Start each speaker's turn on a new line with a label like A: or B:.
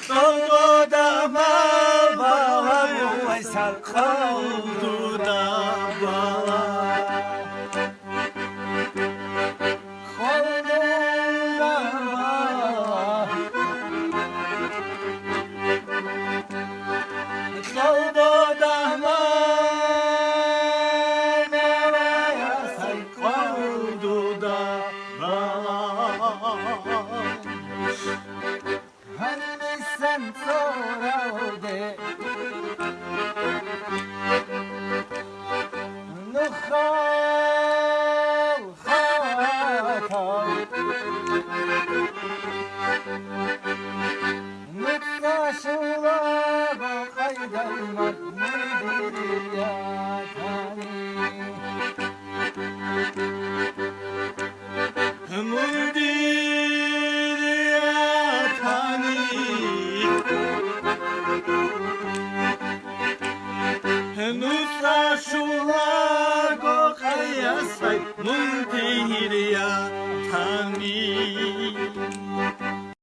A: Kaldı da bala bu Veysel kaldı da bala. Kaldı da bala. Kaldı da hani sen sonra de nukhal khatal nukashula baqaydal madmudiyatani Nusa şula go kayasay mundir ya tani.